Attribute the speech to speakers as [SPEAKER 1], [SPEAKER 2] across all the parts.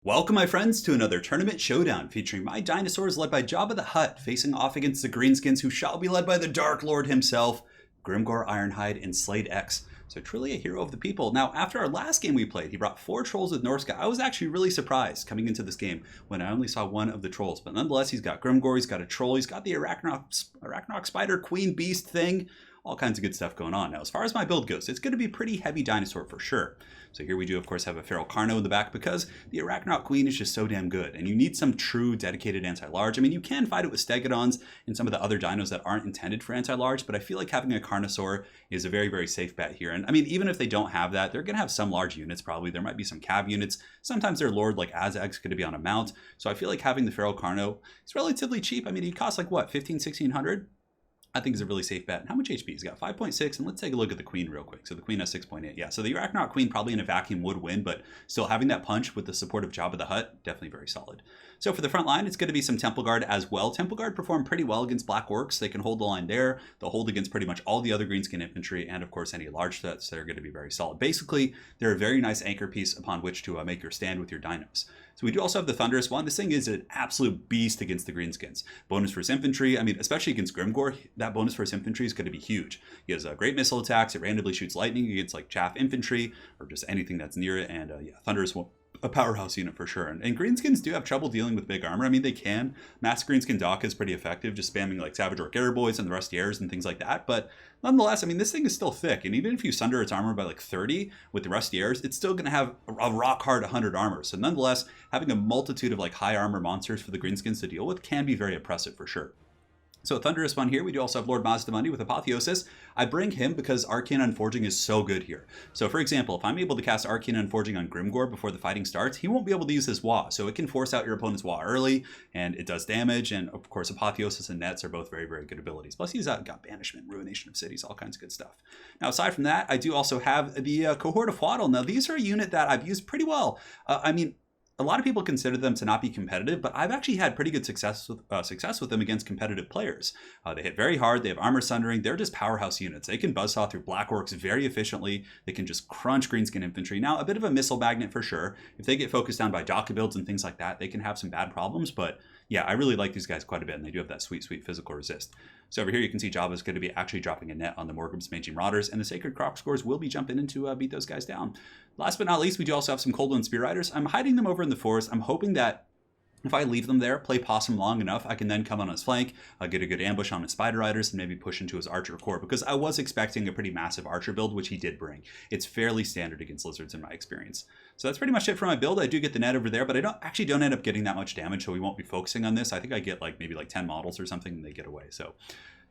[SPEAKER 1] Welcome, my friends, to another tournament showdown featuring my dinosaurs led by Jabba the Hutt facing off against the Greenskins, who shall be led by the Dark Lord himself, Grimgor Ironhide and Slade X. So truly a hero of the people. Now, after our last game we played, he brought 4 trolls with Norska. I was actually really surprised coming into this game when I only saw one of the trolls. But nonetheless, he's got Grimgor, he's got a troll, he's got the Arachnoc Spider Queen Beast thing. All kinds of good stuff going on. Now, as far as my build goes, it's going to be pretty heavy dinosaur for sure. So here we do, of course, have a Feral Carno in the back because the Arachnoc Queen is just so damn good. And you need some true dedicated anti-large. I mean, you can fight it with Stegodons and some of the other dinos that aren't intended for anti-large, but I feel like having a Carnosaur is a very, very safe bet here. And I mean, even if they don't have that, they're going to have some large units probably. There might be some cav units. Sometimes their Lord, like Azag's, going to be on a mount. So I feel like having the Feral Carno is relatively cheap. I mean, he costs like, what, 1600? I think is a really safe bet. And how much HP? He's got 5.6, and let's take a look at the Queen real quick. So the Queen has 6.8. Yeah, so the Arachnoc Queen probably in a vacuum would win, but still having that punch with the support of Jabba the Hutt, definitely very solid. So for the front line, it's going to be some Temple Guard as well. Temple Guard perform pretty well against Black Orcs. They can hold the line there. They'll hold against pretty much all the other Greenskin infantry, and of course any large threats that are going to be very solid. Basically, they're a very nice anchor piece upon which to make your stand with your dinos. So we do also have the Thunderous one. This thing is an absolute beast against the Greenskins. Bonus for his infantry, I mean, especially against Grimgor, that bonus for his infantry is going to be huge. He has great missile attacks. It randomly shoots lightning against like chaff infantry or just anything that's near it. And yeah, Thunderous one, a powerhouse unit for sure. And Greenskins do have trouble dealing with big armor. I mean, they can. Mass Greenskin Dock is pretty effective, just spamming like Savage Orc Airboys and the Rusty Airs and things like that. But nonetheless, I mean, this thing is still thick. And even if you sunder its armor by like 30 with the Rusty Airs, it's still going to have a rock hard 100 armor. So nonetheless, having a multitude of like high armor monsters for the Greenskins to deal with can be very oppressive for sure. So Thunderous one here, we do also have Lord Madza with Apotheosis. I bring him because Arcane Unforging is so good here. So for example, if I'm able to cast Arcane Unforging on Grimgor before the fighting starts, he won't be able to use his Wa. So it can force out your opponent's Wa early, and it does damage. And of course, Apotheosis and Nets are both very, very good abilities. Plus he's got Banishment, Ruination of Cities, all kinds of good stuff. Now aside from that, I do also have the Cohort of Waddle. Now these are a unit that I've used pretty well. I mean, a lot of people consider them to not be competitive, but I've actually had pretty good success with them against competitive players. They hit very hard, they have armor sundering, they're just powerhouse units. They can buzzsaw through Black Orcs very efficiently, they can just crunch Greenskin infantry. Now, a bit of a missile magnet for sure. If they get focused down by Daka builds and things like that, they can have some bad problems, but yeah, I really like these guys quite a bit, and they do have that sweet, sweet physical resist. So over here you can see Jabba's going to be actually dropping a net on the Morgrim's Manging Marauders, and the Sacred Crop Scores will be jumping in to beat those guys down. Last but not least, we do also have some Cold Wind Spear Riders. I'm hiding them over in the forest. I'm hoping that if I leave them there, play Possum long enough, I can then come on his flank, get a good ambush on his Spider Riders, and maybe push into his Archer core, because I was expecting a pretty massive Archer build, which he did bring. It's fairly standard against Lizards in my experience. So that's pretty much it for my build. I do get the net over there, but I don't end up getting that much damage, so we won't be focusing on this. I think I get like maybe like 10 models or something, and they get away. So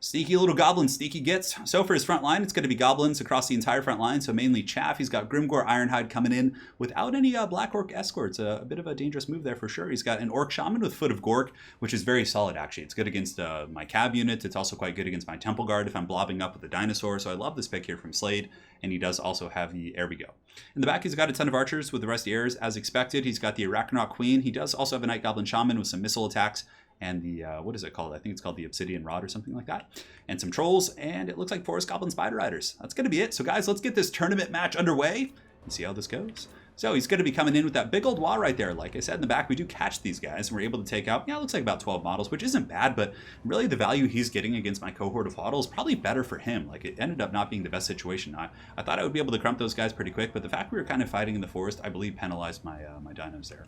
[SPEAKER 1] sneaky little goblin, sneaky gets. So for his front line, it's going to be goblins across the entire front line, so mainly chaff. He's got Grimgor Ironhide coming in without any Black Orc escorts. A bit of a dangerous move there for sure. He's got an Orc Shaman with Foot of Gork, which is very solid actually. It's good against my cab unit. It's also quite good against my Temple Guard if I'm blobbing up with a dinosaur. So I love this pick here from Slade, and he does also have the There we go. In the back, he's got a ton of archers with the Rusty Airs as expected. He's got the Arachnoc Queen. He does also have a Night Goblin Shaman with some missile attacks, and the, what is it called? I think it's called the Obsidian Rod or something like that. And some Trolls, and it looks like Forest Goblin Spider Riders. That's going to be it. So guys, let's get this tournament match underway and see how this goes. So he's going to be coming in with that big old Wa right there. Like I said in the back, we do catch these guys, and we're able to take out, yeah, it looks like about 12 models, which isn't bad, but really the value he's getting against my Cohort of Waddle is probably better for him. Like it ended up not being the best situation. I thought I would be able to crump those guys pretty quick, but the fact we were kind of fighting in the forest, I believe penalized my, my dinos there.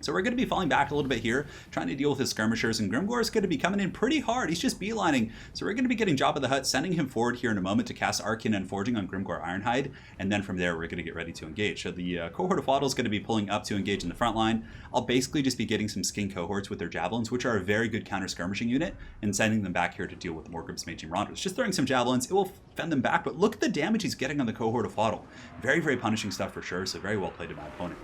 [SPEAKER 1] So we're going to be falling back a little bit here, trying to deal with his skirmishers, and Grimgor is going to be coming in pretty hard. He's just beelining. So we're going to be getting Jabba the Hutt, sending him forward here in a moment to cast Arcane Unforging on Grimgor Ironhide, and then from there we're going to get ready to engage. So the Cohort of Waddle is going to be pulling up to engage in the front line. I'll basically just be getting some skin cohorts with their javelins, which are a very good counter skirmishing unit, and sending them back here to deal with the Morgrim's Manging Marauders. Just throwing some javelins, it will fend them back, but look at the damage he's getting on the Cohort of Waddle. Very, very punishing stuff for sure, so very well played to my opponent.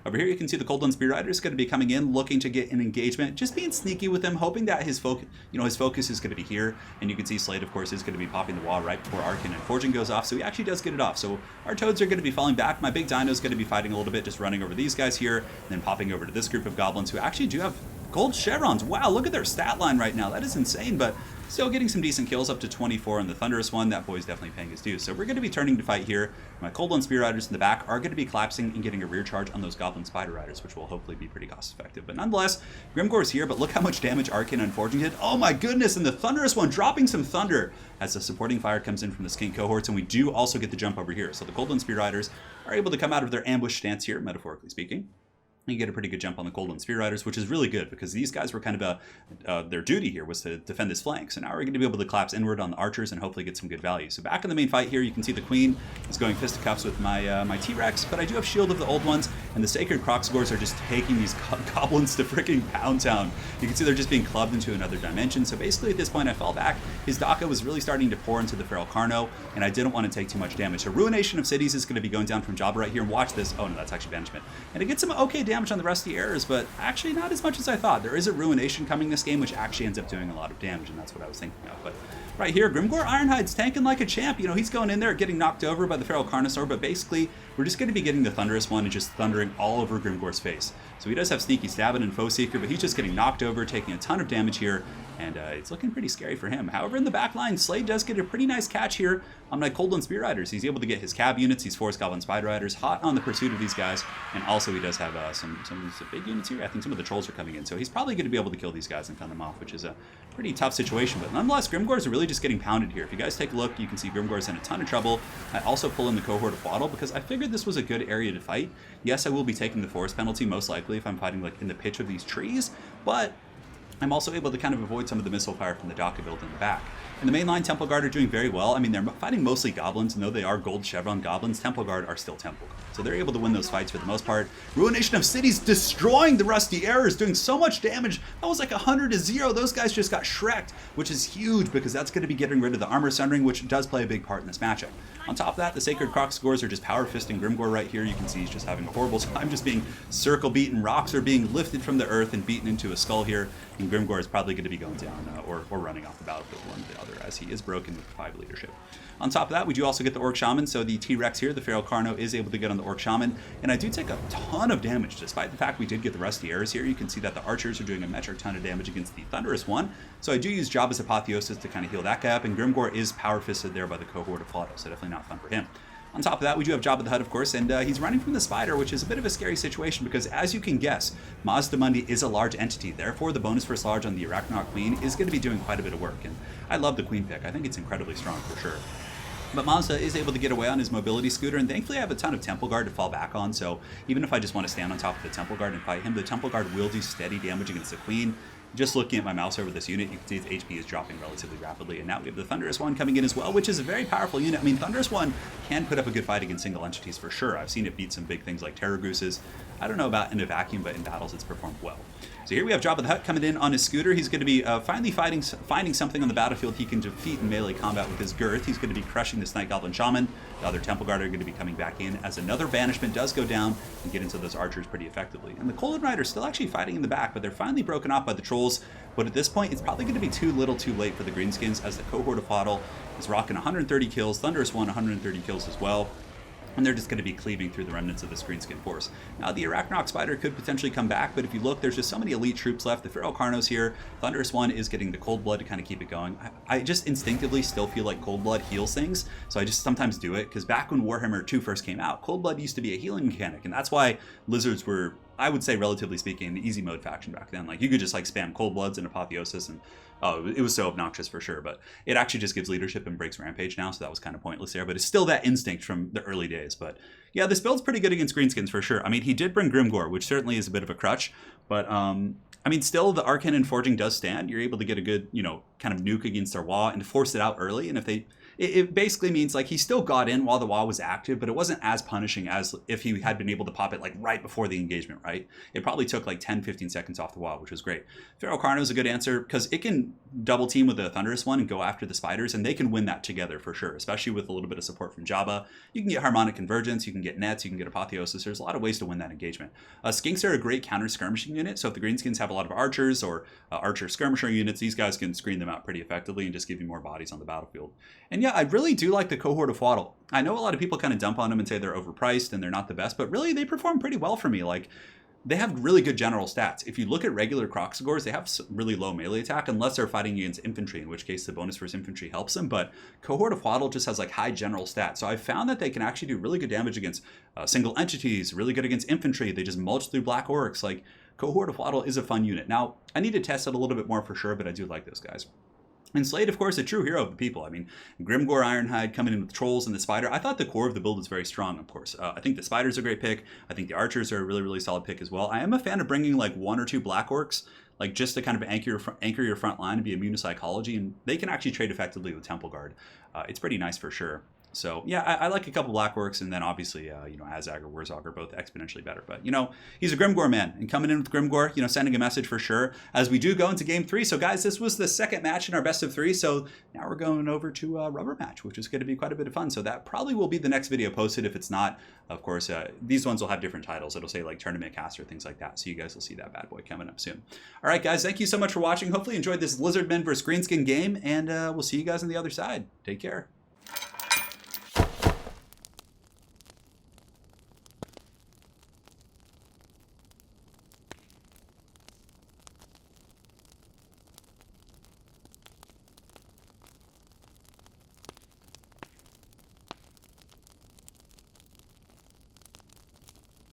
[SPEAKER 1] Over here you can see the Cold Wind Spear Rider is going to be coming in, looking to get an engagement, just being sneaky with him, hoping that his focus is going to be here. And you can see Slade, of course, is going to be popping the wall right before Arcane Unforging goes off, so he actually does get it off. So our Toads are going to be falling back. My big Dino is going to be fighting a little bit, just running over these guys here, and then popping over to this group of Goblins who actually do have gold chevrons. Wow, look at their stat line right now. That is insane, but Still getting some decent kills, up to 24 on the Thunderous one. That boy's definitely paying his dues. So we're going to be turning to fight here. My Cold One Spear Riders in the back are going to be collapsing and getting a rear charge on those Goblin Spider Riders, which will hopefully be pretty cost effective. But nonetheless, Grimgore's here, but look how much damage Arcane Unforging did. Oh my goodness, and the Thunderous one dropping some thunder as the supporting fire comes in from the Skink cohorts, and we do also get the jump over here. So the Cold One Spear Riders are able to come out of their ambush stance here, metaphorically speaking. You get a pretty good jump on the Cold One Spear Riders, which is really good because these guys were kind of their duty here was to defend this flank. So now we're going to be able to collapse inward on the archers and hopefully get some good value. So back in the main fight here, you can see the Queen is going fisticuffs with my T-Rex, but I do have Shield of the Old Ones, and the Sacred Crocsgores are just taking these goblins to freaking Pound Town. You can see they're just being clubbed into another dimension. So basically at this point I fell back. His Daka was really starting to pour into the Feral Carno, and I didn't want to take too much damage. So Ruination of Cities is going to be going down from Jabba right here, and watch this. Oh no, that's actually Banishment. And it gets some okay damage on the Rusty Errors, but actually not as much as I thought. There is a Ruination coming this game, which actually ends up doing a lot of damage, and that's what I was thinking of. But right here, Grimgor Ironhide's tanking like a champ. You know, he's going in there, getting knocked over by the Feral Carnosaur, but basically, we're just going to be getting the Thunderous one and just thundering all over Grimgor's face. So he does have Sneaky Stabbing and Foe Seeker, but he's just getting knocked over, taking a ton of damage here, and it's looking pretty scary for him. However, in the back line, Slade does get a pretty nice catch here on my Cold One Spear Riders. He's able to get his cab units, these Forest Goblin Spider Riders, hot on the pursuit of these guys, and also he does have some big units here. I think some of the Trolls are coming in, so he's probably going to be able to kill these guys and cut them off, which is a pretty tough situation. But nonetheless, Grimgors are really just getting pounded here. If you guys take a look, you can see Grimgor's in a ton of trouble. I also pull in the Cohort of Waddle because I figured this was a good area to fight. Yes, I will be taking the forest penalty most likely if I'm fighting like in the pitch of these trees, but I'm also able to kind of avoid some of the missile fire from the Daka build in the back. In the main line, Temple Guard are doing very well. I mean, they're fighting mostly goblins, and though they are gold chevron goblins, Temple Guard are still Temple Guard. So they're able to win those fights for the most part. Ruination of Cities destroying the Rusty Errors, doing so much damage. That was like 100-0. Those guys just got shreked, which is huge because that's going to be getting rid of the armor sundering, which does play a big part in this matchup. On top of that, the Sacred Crocsgores are just power fisting Grimgor right here. You can see he's just having a horrible time just being circle beaten. Rocks are being lifted from the earth and beaten into a skull here. And Grimgor is probably going to be going down or running off the battlefield one or the other as he is broken with 5 leadership. On top of that, we do also get the Orc Shaman, so the T-Rex here, the Feral Carno, is able to get on the Orc Shaman, and I do take a ton of damage, despite the fact we did get the Rusty Errors here. You can see that the Archers are doing a metric ton of damage against the Thunderous one, so I do use Jabba's Apotheosis to kind of heal that guy up, and Grimgor is power-fisted there by the Cohort of Flotto, so definitely not fun for him. On top of that, we do have Jabba the Hutt, of course, and he's running from the Spider, which is a bit of a scary situation because, as you can guess, Madza Mundi is a large entity. Therefore, the bonus first large on the Arachnoid Queen is going to be doing quite a bit of work, and I love the Queen pick. I think it's incredibly strong for sure. But Madza is able to get away on his mobility scooter, and thankfully I have a ton of Temple Guard to fall back on, so even if I just want to stand on top of the Temple Guard and fight him, the Temple Guard will do steady damage against the Queen. Just looking at my mouse over this unit, you can see its HP is dropping relatively rapidly, and now we have the Thunderous one coming in as well, which is a very powerful unit. I mean, Thunderous one can put up a good fight against single entities for sure. I've seen it beat some big things like Terror Gooses. I don't know about in a vacuum, but in battles it's performed well. So here we have Jabba the Hutt coming in on his scooter. He's going to be finally finding something on the battlefield he can defeat in melee combat with his girth. He's going to be crushing this Night Goblin Shaman. The other Temple Guard are going to be coming back in as another Banishment does go down and get into those archers pretty effectively. And the Colon Riders still actually fighting in the back, but they're finally broken off by the Trolls. But at this point, it's probably going to be too little too late for the Greenskins as the Cohort of Fodl is rocking 130 kills. Thunderous one 130 kills as well. And they're just going to be cleaving through the remnants of this Greenskin force. Now, the Arachnoid Spider could potentially come back, but if you look, there's just so many elite troops left. The Feral Carno's here. Thunderous one is getting the Cold Blood to kind of keep it going. I just instinctively still feel like Cold Blood heals things, so I just sometimes do it, because back when Warhammer 2 first came out, Cold Blood used to be a healing mechanic, and that's why Lizards were, I would say, relatively speaking, the easy mode faction back then. Like, you could just like spam Cold Bloods and Apotheosis, and oh, it was so obnoxious for sure, but it actually just gives leadership and breaks Rampage now, so that was kind of pointless there, but it's still that instinct from the early days. But yeah, this build's pretty good against Greenskins for sure. I mean, he did bring Grimgor, which certainly is a bit of a crutch, but I mean, still, the Arcane and Forging does stand. You're able to get a good, you know, kind of nuke against their wall and force it out early, and if they... It basically means like he still got in while the wall was active, but it wasn't as punishing as if he had been able to pop it like right before the engagement, right? It probably took like 10-15 seconds off the wall, which was great. Feral Carno is a good answer because it can double team with the Thunderous one and go after the Spiders, and they can win that together for sure, especially with a little bit of support from Jabba. You can get Harmonic Convergence, you can get Nets, you can get Apotheosis. There's a lot of ways to win that engagement. Skinks are a great counter skirmishing unit, so if the Greenskins have a lot of archers or archer skirmisher units, these guys can screen them out pretty effectively and just give you more bodies on the battlefield. And yeah, I really do like the Cohort of Waddle. I know a lot of people kind of dump on them and say they're overpriced and they're not the best, but really they perform pretty well for me. Like, they have really good general stats. If you look at regular Kroxigors, they have really low melee attack unless they're fighting against infantry, in which case the bonus versus infantry helps them. But Cohort of Waddle just has like high general stats. So I found that they can actually do really good damage against single entities, really good against infantry. They just mulch through Black Orcs. Like, Cohort of Waddle is a fun unit. Now, I need to test it a little bit more for sure, but I do like those guys. And Slade, of course, a true hero of the people. I mean, Grimgor Ironhide coming in with Trolls and the Spider. I thought the core of the build was very strong, of course. I think the Spider's a great pick. I think the Archers are a really, really solid pick as well. I am a fan of bringing like 1 or 2 Black Orcs, like just to kind of anchor your front line and be immune to psychology. And they can actually trade effectively with Temple Guard. It's pretty nice for sure. So, yeah, I like a couple Black Orcs, and then obviously, Azag or Wurzog are both exponentially better. But, he's a Grimgor man, and coming in with Grimgor, sending a message for sure as we do go into Game 3. So, guys, this was the second match in our best of 3. So, now we're going over to a rubber match, which is going to be quite a bit of fun. So, that probably will be the next video posted. If it's not, of course, these ones will have different titles. It'll say, like, Tournament Caster, things like that. So, you guys will see that bad boy coming up soon. All right, guys, thank you so much for watching. Hopefully, you enjoyed this Lizardmen versus Greenskin game, and we'll see you guys on the other side. Take care.